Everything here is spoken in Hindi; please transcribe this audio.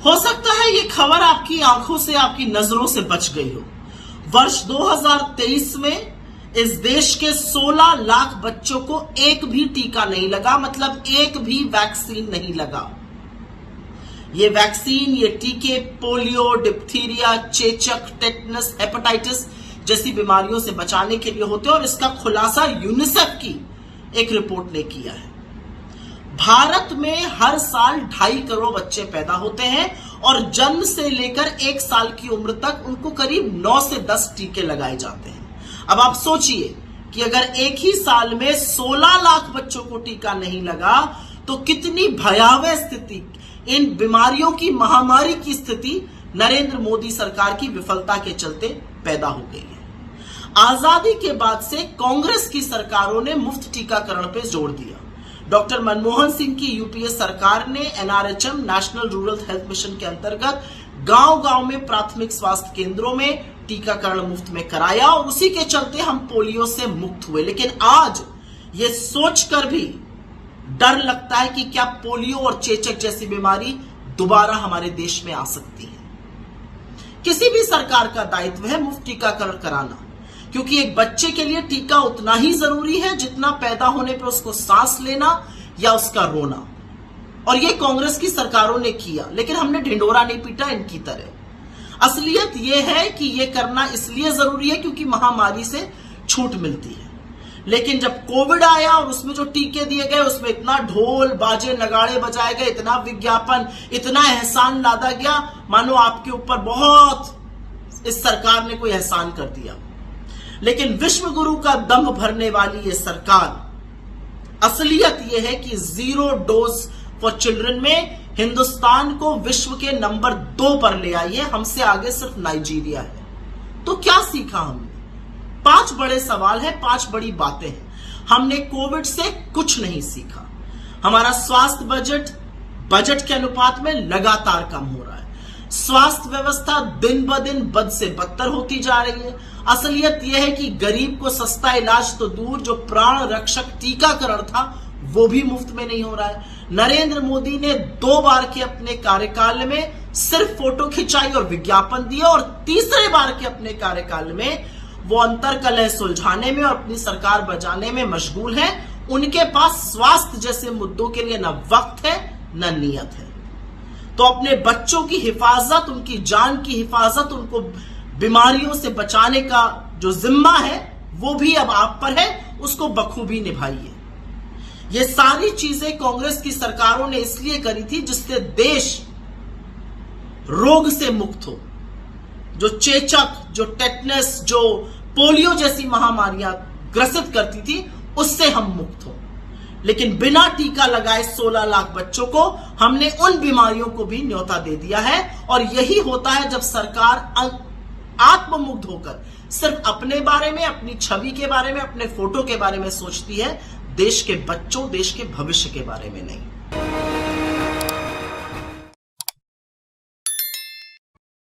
हो सकता है ये खबर आपकी आंखों से, आपकी नजरों से बच गई हो। वर्ष 2023 में इस देश के 16 लाख बच्चों को एक भी टीका नहीं लगा, मतलब एक भी वैक्सीन नहीं लगा। ये वैक्सीन, ये टीके पोलियो, डिप्थीरिया, चेचक, टेटनस, हेपेटाइटिस जैसी बीमारियों से बचाने के लिए होते हैं और इसका खुलासा यूनिसेफ की एक रिपोर्ट ने किया है। भारत में हर साल 2.5 करोड़ बच्चे पैदा होते हैं और जन्म से लेकर 1 साल की उम्र तक उनको करीब 9 से 10 टीके लगाए जाते हैं। अब आप सोचिए कि अगर एक ही साल में 16 लाख बच्चों को टीका नहीं लगा तो कितनी भयावह स्थिति, इन बीमारियों की महामारी की स्थिति नरेंद्र मोदी सरकार की विफलता के चलते पैदा हो गई है। आजादी के बाद से कांग्रेस की सरकारों ने मुफ्त टीकाकरण पर जोर दिया। डॉक्टर मनमोहन सिंह की यूपीए सरकार ने NRHM, national rural health mission के अंतर्गत गांव-गांव में प्राथमिक स्वास्थ्य केंद्रों में टीकाकरण मुफ्त में कराया और उसी के चलते हम पोलियो से मुक्त हुए। लेकिन आज ये सोचकर भी डर लगता है कि क्या पोलियो और चेचक जैसी बीमारी दोबारा हमारे देश में आ सकती है। किसी भी सरकार का दायित्व है मुफ्त टीकाकरण कराना, क्योंकि एक बच्चे के लिए टीका उतना ही जरूरी है जितना पैदा होने पर उसको सांस लेना या उसका रोना। और ये कांग्रेस की सरकारों ने किया, लेकिन हमने ढिंडोरा नहीं पीटा इनकी तरह। असलियत ये है कि ये करना इसलिए जरूरी है क्योंकि महामारी से छूट मिलती है। लेकिन जब कोविड आया और उसमें जो टीके दिए गए उसमें इतना ढोल बाजे नगाड़े बजाए गए, इतना विज्ञापन, इतना एहसान लादा गया, मानो आपके ऊपर बहुत इस सरकार ने कोई एहसान कर दिया। लेकिन विश्व गुरु का दम्भ भरने वाली ये सरकार, असलियत यह है कि 0 डोज फॉर चिल्ड्रन में हिंदुस्तान को विश्व के नंबर 2 पर ले आई है। हमसे आगे सिर्फ नाइजीरिया है। तो क्या सीखा हमने? 5 बड़े सवाल हैं, 5 बड़ी बातें हैं। हमने कोविड से कुछ नहीं सीखा। हमारा स्वास्थ्य बजट के अनुपात में लगातार कम हो रहा है। स्वास्थ्य व्यवस्था दिन ब दिन बद से बदतर होती जा रही है। असलियत यह है कि गरीब को सस्ता इलाज तो दूर, जो प्राण रक्षक टीकाकरण था वो भी मुफ्त में नहीं हो रहा है। नरेंद्र मोदी ने 2 बार के अपने कार्यकाल में सिर्फ फोटो खिंचाई और विज्ञापन दिया और तीसरे बार के अपने कार्यकाल में वो अंतर कलह सुलझाने में और अपनी सरकार बचाने में मशगूल है। उनके पास स्वास्थ्य जैसे मुद्दों के लिए न वक्त है न नियत है। तो अपने बच्चों की हिफाजत, उनकी जान की हिफाजत, उनको बीमारियों से बचाने का जो जिम्मा है वो भी अब आप पर है, उसको बखूबी निभाइए। ये सारी चीजें कांग्रेस की सरकारों ने इसलिए करी थी जिससे देश रोग से मुक्त हो। जो चेचक, जो टेटनस, जो पोलियो जैसी महामारियां ग्रसित करती थी उससे हम मुक्त हो। लेकिन बिना टीका लगाए 16 लाख बच्चों को हमने उन बीमारियों को भी न्योता दे दिया है। और यही होता है जब सरकार आत्ममुग्ध होकर सिर्फ अपने बारे में, अपनी छवि के बारे में, अपने फोटो के बारे में सोचती है, देश के बच्चों, देश के भविष्य के बारे में नहीं।